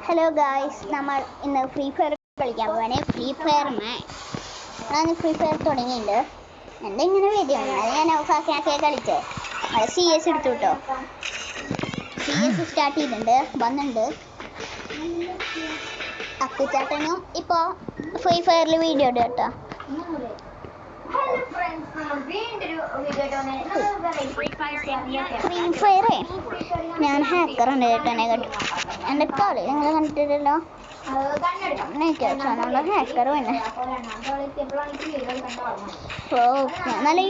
Hello guys, നമ്മൾ ഇന്ന് free fire കളിക്കാൻ പോവാനെ. ഫ്രീ ഫയർ ഞാൻ ഫ്രീ ഫയർ തുടങ്ങിയിട്ടുണ്ട്. എൻ്റെ ഇങ്ങനെ വീഡിയോ അത് ഞാൻ ഓഫാക്കിയാക്കിയ കളിച്ചേ. അത് CS എടുത്തു കേട്ടോ. CS സ്റ്റാർട്ട് ചെയ്തിട്ടുണ്ട്, വന്നിട്ടുണ്ട്. അക്കുചാട്ടനും ഇപ്പോൾ ഫ്രീ ഫയറിൽ വീഡിയോ ഇടും കേട്ടോ. ഫ്രീ ഫയറേ ഞാൻ ഹാക്കറുണ്ട് കേട്ടോ. എന്നെ കേട്ടു എൻ്റെ കളി നിങ്ങൾ കണ്ടിട്ടില്ലല്ലോ. ഹാക്കർ തന്നെ. ഓ ഞാൻ നല്ല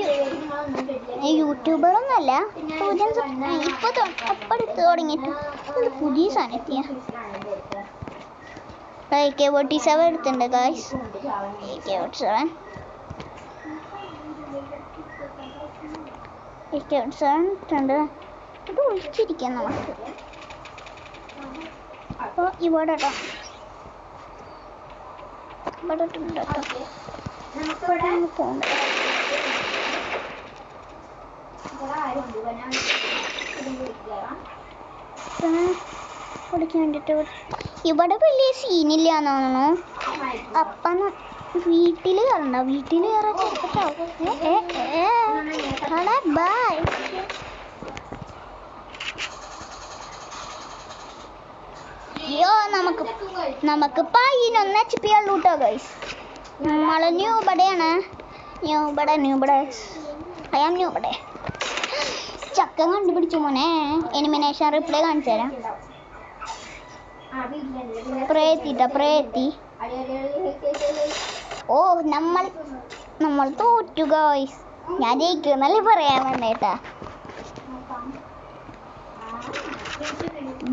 യൂട്യൂബറൊന്നുമല്ല. ഇപ്പൊ എടുത്ത് തുടങ്ങിയിട്ട് പുതിയ സാധനത്തിയ AK-47 എടുത്തിട്ടുണ്ട് ഗായ്സ്. AK-47 ഇട്ടുണ്ട്. ഇത് ഒളിച്ചിരിക്കാം നമുക്ക്. അപ്പോൾ ഇവിടെ കേട്ടോ, ഇവിടെ ഇട്ടുണ്ട് കേട്ടോ. പോകണ്ട പഠിക്കാൻ വേണ്ടിട്ട് ഇവിടെ വലിയ സീനില്ലാന്ന് തോന്നുന്നു. അപ്പം വീട്ടിൽ കയറണ്ട, വീട്ടിൽ കയറാൻ ബൈ. അയ്യോ നമുക്ക് 11 HP ഉള്ളൂ കേട്ടോ ഗൈസ്. നമ്മള് ന്യൂബടെയാണ്. ന്യൂബടെ ചക്ക കണ്ടുപിടിച്ചു മോനെ. എലിമിനേഷൻ റിപ്ലൈ കാണിച്ചു തരാം. പ്രേത്തി ഓ നമ്മൾ തോറ്റു ഗൈസ്. ഞാൻ ജയിക്കുന്നല്ലേ പറയാൻ വേണ്ടേട്ടാ.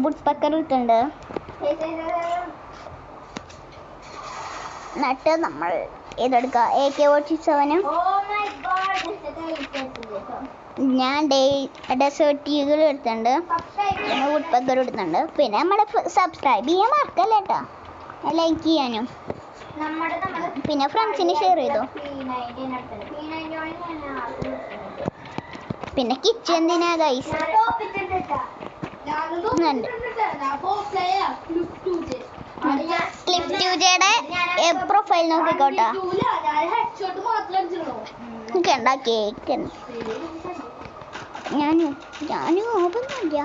ബുട്ട്പക്കർ ഇട്ടുണ്ട്. എന്നിട്ട് നമ്മൾ ഏതെടുക്കാം? AK-47. ഞാൻ ഡെസേർട്ട് ഈഗിൾ എടുത്തിട്ടുണ്ട്. പിന്നെ വുഡ്പക്കർ എടുത്തിട്ടുണ്ട്. പിന്നെ നമ്മളെ സബ്സ്ക്രൈബ് ചെയ്യാൻ മറക്കല്ലേ കേട്ടോ, ലൈക്ക് ചെയ്യാനും. പിന്നെ ഫ്രണ്ട്സിന് ഷെയർ ചെയ്തോ. പിന്നെ കിച്ചൺ എന്തിനാ ഗൈസ്? ക്ലിപ്റ്റൂജയുടെ പ്രൊഫൈൽ നോക്കിക്കോട്ടോ. കേക്ക് ഞാനും ഓപൊന്നുമില്ല.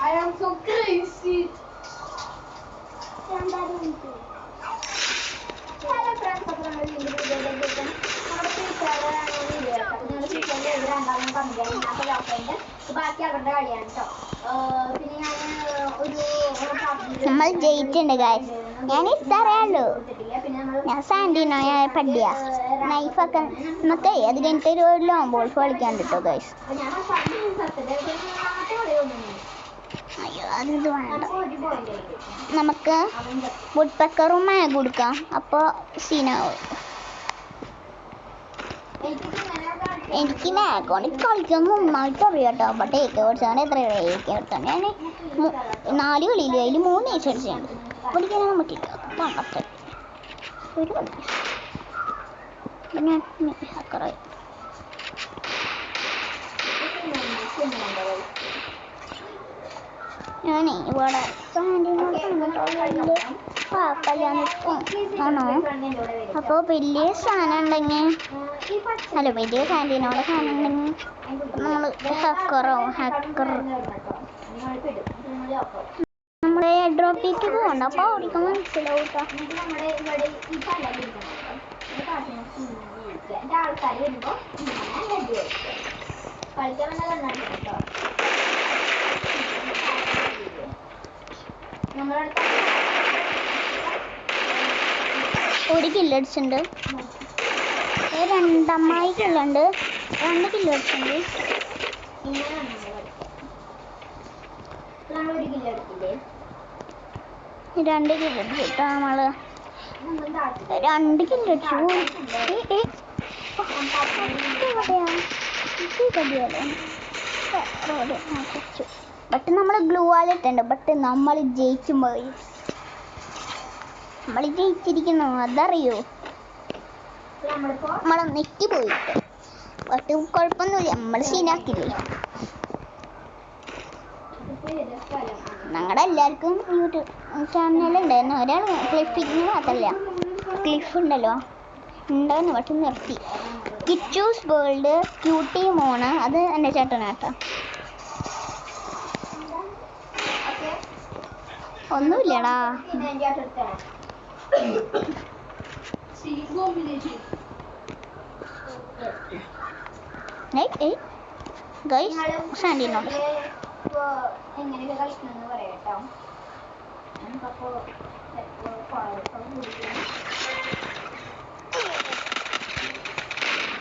I am so crazy. Hello friends, അപ്പോൾ നമ്മൾ വീണ്ടും ബാക്കി അവരുടെ കളിയാണ് കേട്ടോ. പിന്നെ നമ്മൾ ജയിച്ചിട്ടുണ്ട് ഗായ്സ്. ഞാൻ ഇഷ്ടറിയാലോ, ഞാൻ സാൻഡിനോ പടിയ നൈഫൊക്കെ നമുക്ക് അത് കഴിഞ്ഞിട്ട് ഒരു ലോങ് ബോൾ കളിക്കാൻ കിട്ടോ ഗായ്സ്. അയ്യോ അതിത് വേണ്ട. നമുക്ക് വുഡ്പക്കറും മാഗ് കൊടുക്കാം. അപ്പോൾ സീനാവും. എനിക്ക് മാഗോണ്ട് കളിക്കാൻ നന്നായിട്ട് അറിയാം കേട്ടോ. ബട്ട് AK-47 എത്ര AK-47 ഞാൻ 4 കളിയിൽ അതിൽ 3 ഏച്ച് അടിച്ചുണ്ട്. പഠിക്കാനാണ് പറ്റില്ല. പണ്ടത്തെ ഒരു പിന്നെ ഹാക്കറായി. ഞാനേ ഇവിടെ ആണോ? അപ്പോൾ വലിയ സാധനം ഉണ്ടെങ്കിൽ വലിയ സാൻഡിനോട് സാധനം ഉണ്ടെങ്കിൽ നമ്മൾ ഹാക്കർ നമ്മളെ ഡ്രോപ്പിലേക്ക് പോകണ്ട. അപ്പോൾ ഓടിക്കാൻ മനസ്സിലാവും കേട്ടോ. ആൾക്കാർ വരുമ്പോൾ കളിക്കാൻ വന്ന കണ്ടോ. ഒരു കില്ലടിച്ചിട്ടുണ്ട്. രണ്ടമ്മായി കില്ലുണ്ട്. 2 കില്ലടിച്ചിട്ടുണ്ട്. നമ്മളൊരു കിലോ എടുത്തില്ലേ? 2 കിലോ കിട്ടാ നമ്മള് നമ്മൾ താഴ്ത്തി 2 കിലോ ബട്ട് നമ്മൾ ഗ്ലൂ ആളിട്ടുണ്ട്. ബട്ട് നമ്മൾ ജയിക്കുമ്പോൾ നമ്മൾ ജയിച്ചിരിക്കുന്നു അതറിയോ. നമ്മളിപ്പോ നമ്മളെ നെറ്റി പോയിട്ട് ബട്ട് കുഴപ്പമൊന്നുമില്ല, നമ്മൾ സീനാക്കില്ലേ. ഇതിപ്പോ ഏത് സ്ഥലമാണ്? ഞങ്ങളുടെ എല്ലാവർക്കും യൂട്യൂബ് ചാനലുണ്ടായിരുന്നു. ഒരാൾ ക്ലിപ്പിങ് മാത്രമല്ല ക്ലിഫ് ഉണ്ടല്ലോ ഉണ്ടായിരുന്നു, ബട്ട് നിർത്തി. കിച്ചൂസ് വേൾഡ് ക്യൂട്ടി മോണ് അത് എൻ്റെ ചേട്ടനാട്ടോ. ഓക്കെ ഒന്നുമില്ലടാ. പിന്നെ എൻ്റെ അടുത്താണ് ഗൈസ് സാൻഡിനോട് എങ്ങനെയൊക്കെ കളിക്കണമെന്ന് പറയാട്ടോ. നമുക്കപ്പോ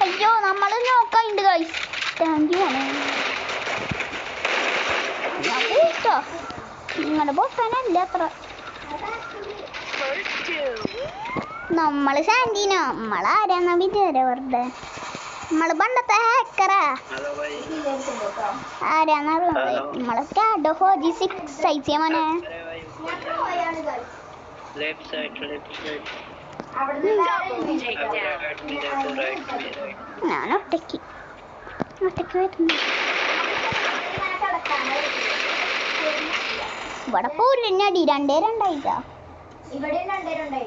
അയ്യോ നമ്മൾ നോക്കാറുണ്ട് ഗൈസ്. താങ്ക് യു ആണ് കേട്ടോ. നിങ്ങളുടെ ബോട്ടാനല്ല അത്ര. നമ്മള് സാൻഡീനോ നമ്മളാരാന്നാ വിചാരം വെറുതെ. നമ്മള് പണ്ടത്തെ ഹാക്കറാ. ആരാന്നറിയാം നമ്മളെ കാഡോ 4G6 അയച്ചിയ മോനെ. ഞാൻ ഒറ്റയ്ക്ക് വരുന്നു. ഇവിടെ പോരടി 2-2 ഇവിടെ 2-2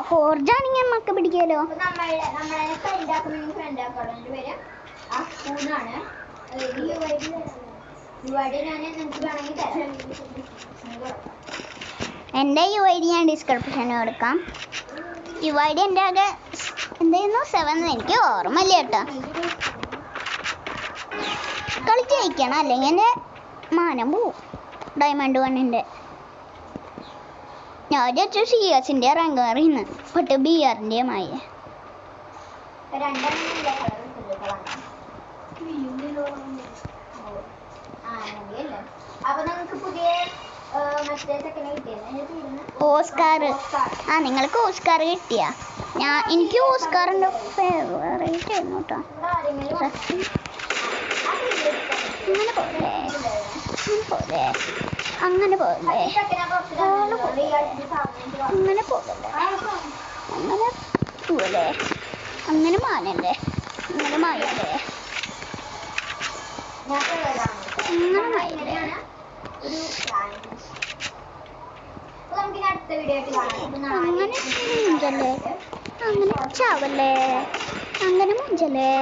ഫോർജാണെങ്കിൽ നമുക്ക് പിടിക്കാലോ. നമ്മളെ ഫ്രണ്ട് ആക്കണമെങ്കിൽ ഫ്രണ്ട് ആക്കാടോ. എൻ്റെ പേര് അപ്പൂന്നാണ്. യുഐഡി ഞാൻ നിങ്ങൾക്ക് വേണമെങ്കിൽ തരാം. എൻ്റെ UID ഞാൻ ഡിസ്ക്രിപ്ഷനിൽ കൊടുക്കാം. UID എൻ്റെ ആകെ എന്തായിരുന്നു 7 എനിക്ക് ഓർമ്മയില്ല കേട്ടോ. കളിച്ച് ജയിക്കണം അല്ലെങ്കിൽ എൻ്റെ മാനം പോവും. ഡയമണ്ട് 1 ഞാൻ വിചാരിച്ചു CS-ൻ്റെ റാങ്ക് അറിയുന്നു, ബട്ട് BR-ൻ്റെ മായ. അപ്പൊ നമുക്ക് പുതിയ മറ്റേ സെക്കൻഡ് കിട്ടിയത് ഓസ്കാർ. നിങ്ങൾക്ക് ഓസ്കാർ കിട്ടിയ എനിക്ക് ഓസ്കാറിൻ്റെ ഫേവറേറ്റ് ആയിരുന്നു കേട്ടോ. അങ്ങനെ പോലെ അങ്ങനെ മാനല്ലേ, അങ്ങനെ മായല്ലേ, അങ്ങനെ മായല്ലേ. അടുത്ത വീഡിയോ ആയിട്ട് കാണാം. അങ്ങനെ മുഞ്ചല്ലേ, അങ്ങനെ ചാവല്ലേ, അങ്ങനെ മുഞ്ചല്ലേ,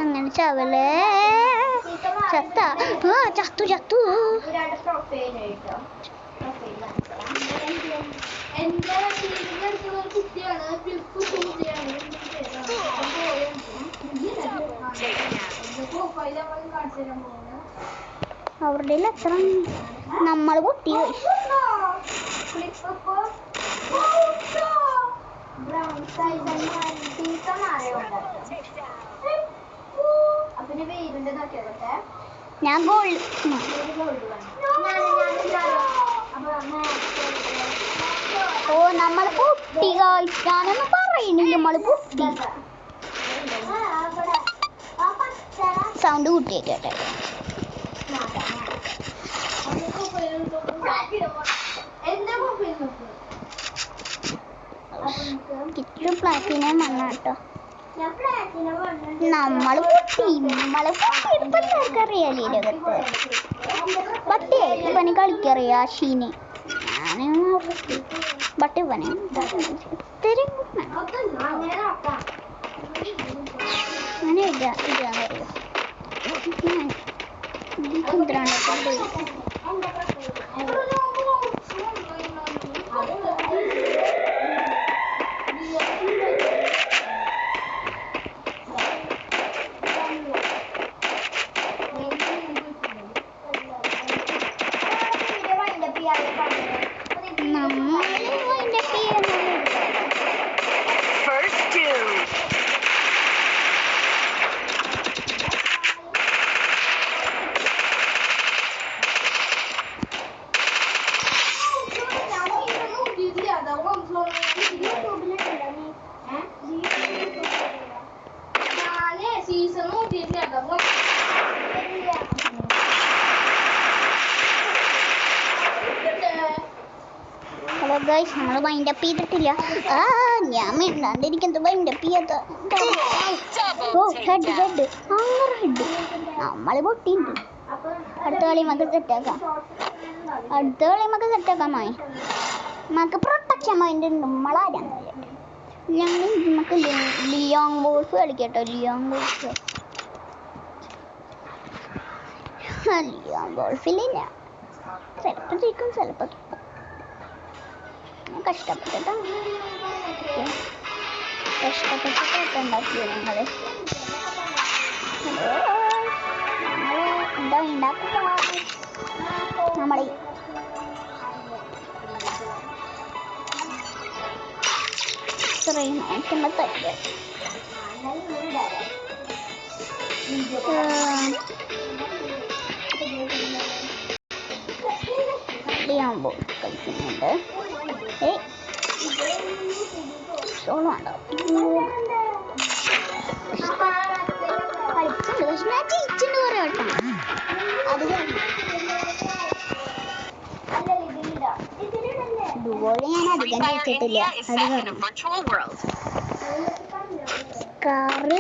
അങ്ങനെ ചാവല്ലേ. ചത്ത ചത്തു ചത്തു. അവരുടെ എത്ര നമ്മൾ പൊട്ടി. ഞാൻ ഗോൾഡ് നമ്മൾ പൊട്ടി. ഞാനൊന്നും പറയുന്നില്ല, നമ്മൾ പൊട്ടി. സൗണ്ട് കൂട്ടിയേക്കട്ടെ. കിച്ചു പ്ലാറ്റിനം വന്നാട്ടോ. നമ്മള് പൊട്ടിയെടുത്തറിയാലേ ലോകത്ത്. ബട്ടേ ഇവന് കളിക്കറിയാ ഷീന്. ബട്ട് ഇവന് അങ്ങനെ ഇതാന്നറിയോ പോയി. ഫ്രീസർ നോക്കിയിട്ടില്ല അപ്പൊ ഹലോ ഗൈസ്, നമ്മൾ മൈൻഡ് അപ്പ് ചെയ്തിട്ടില്ല. ഞാൻ മിണ്ടാണ്ടിരിക്കുന്നത് മൈൻഡ് അപ്പ് ചെയ്യാത്ത. ഓ ഹെഡ് ഹെഡ് ആറ് ഹെഡ് നമ്മൾ പൊട്ടിണ്ട്. അടുത്ത കളി നമുക്ക് സെറ്റാക്കാം. നമുക്ക് പ്രൊട്ടക്ഷൻ മൈൻഡ് ഉണ്ട്. നമ്മളാരാ ഞങ്ങൾ നമുക്ക് ലിയോങ് വോൾഫ് കളിക്കട്ടോ. ലിയോങ് വോൾഫിലില്ല. ചിലപ്പോൾ ജയിക്കും, ചിലപ്പോൾ കഷ്ടപ്പെട്ടിട്ടാണ് ഉണ്ടാക്കിയത്. ഞങ്ങൾ എന്താ ഉണ്ടാക്കുക? നമ്മൾ ഇത്രയും നോക്കുമ്പോൾ തരിക. കളിയാകുമ്പോൾ കളിക്കുന്നുണ്ട്. സോളോ ഉണ്ടാവും കളിച്ചിട്ടുണ്ട്. പക്ഷെ ഞാൻ ജയിച്ചിട്ടുണ്ട് കുറേ വട്ടം. അത് ഇതുപോലെ ഞാൻ അധികം ജയിച്ചിട്ടില്ല. അത് കാറ്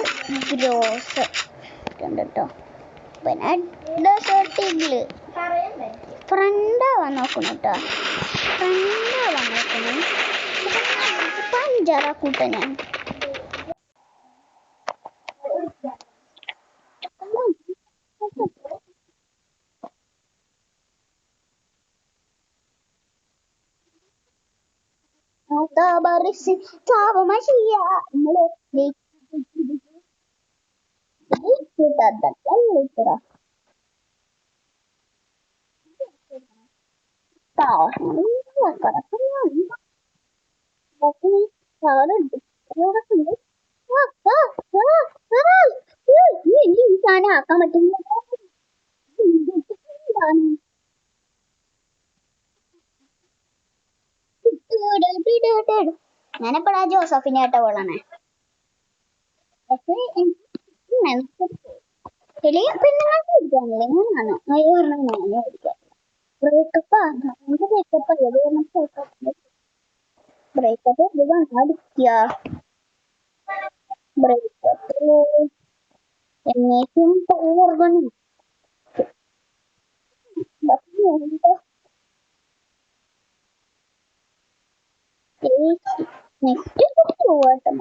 ഗ്രോസ് ഉണ്ട് കേട്ടോ. പിന്നെ ഡെസേർട്ടില് ഫ്രണ്ടാവാൻ നോക്കണം കേട്ടോ. ഫ്രണ്ടാവാൻ നോക്കണം. പഞ്ചാറ കൂട്ടനെ ആക്കാൻ പറ്റുന്ന ഞാനെപ്പോഴാ ജോസഫിനെ ആട്ട പോളാണേ. ബ്രേക്കപ്പ് എന്നേക്കും ഓർഗണം. നെക്സ്റ്റ് പോവാട്ടെ.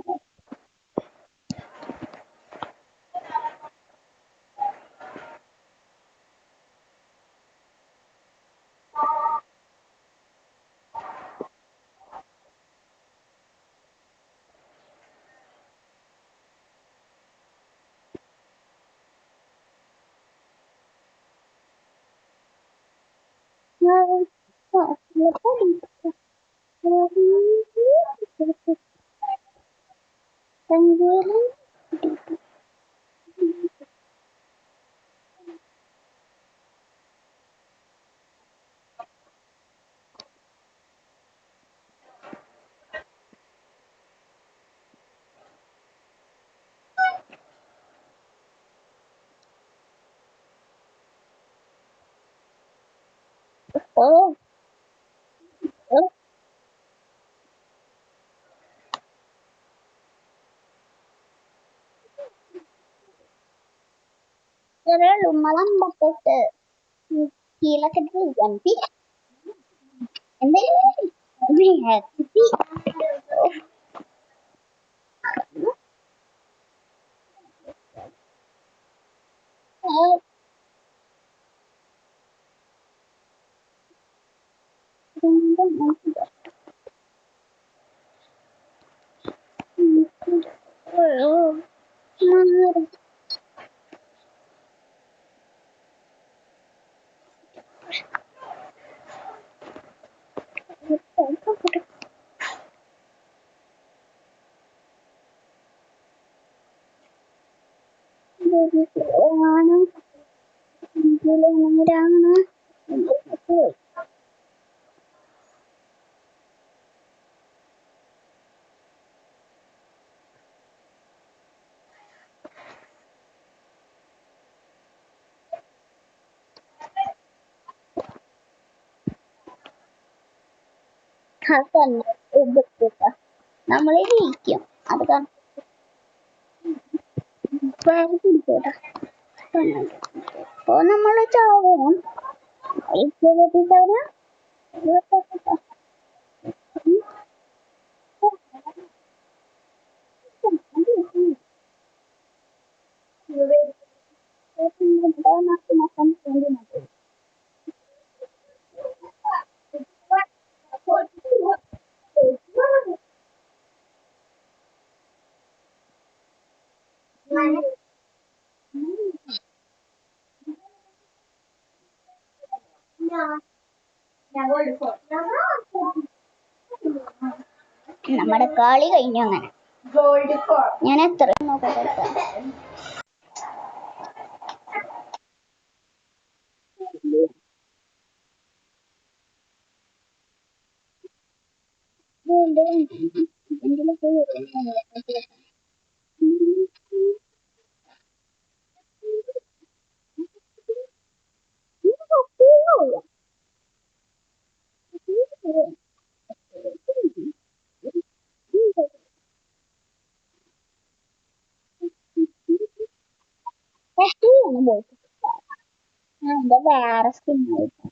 ഉമ്മളം പട്ടിട്ട് കീഴൊക്കെ എംപി എന്തെങ്കിലും തന്നെ ഉപയോഗിക്കുക നമ്മൾ ജയിക്കും അത് പിടിച്ചോട്ടെ അപ്പൊ നമ്മൾ ചാവും നമ്മുടെ കളി കഴിഞ്ഞു അങ്ങനെ ഞാൻ എത്ര നോക്കട്ടെ എന്താ വേറെ സ്കിന്നായിട്ട്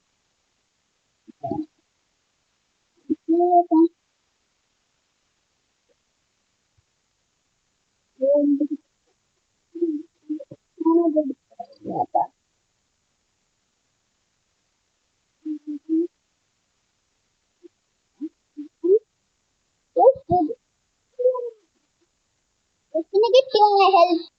കിട്ടിയ ഹെൽത്ത്